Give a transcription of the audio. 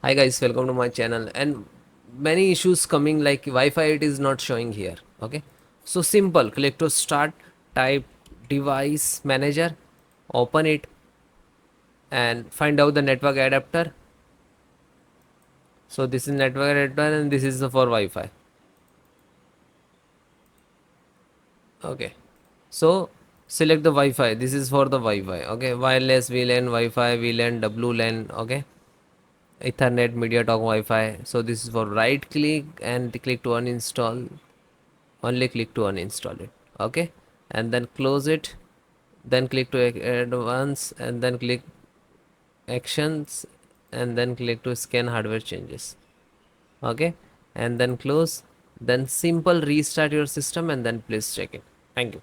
Hi guys, welcome to my channel. And many issues coming like Wi-Fi, it is not showing here. Okay, so simple. Click to start, type device manager, open it, and find out the network adapter. So this is network adapter, and this is for Wi-Fi. Okay, so select the Wi-Fi. This is for the Wi-Fi. Okay, wireless VLAN, Wi-Fi VLAN, WLAN. Okay, Ethernet, MediaTek Wi-Fi. So this is for right click and click to uninstall. Only click to uninstall it. Okay, and then close it. Then click to advance and then click actions and then click to scan hardware changes. Okay, and then close. Then simple restart your system and then please check it. Thank you.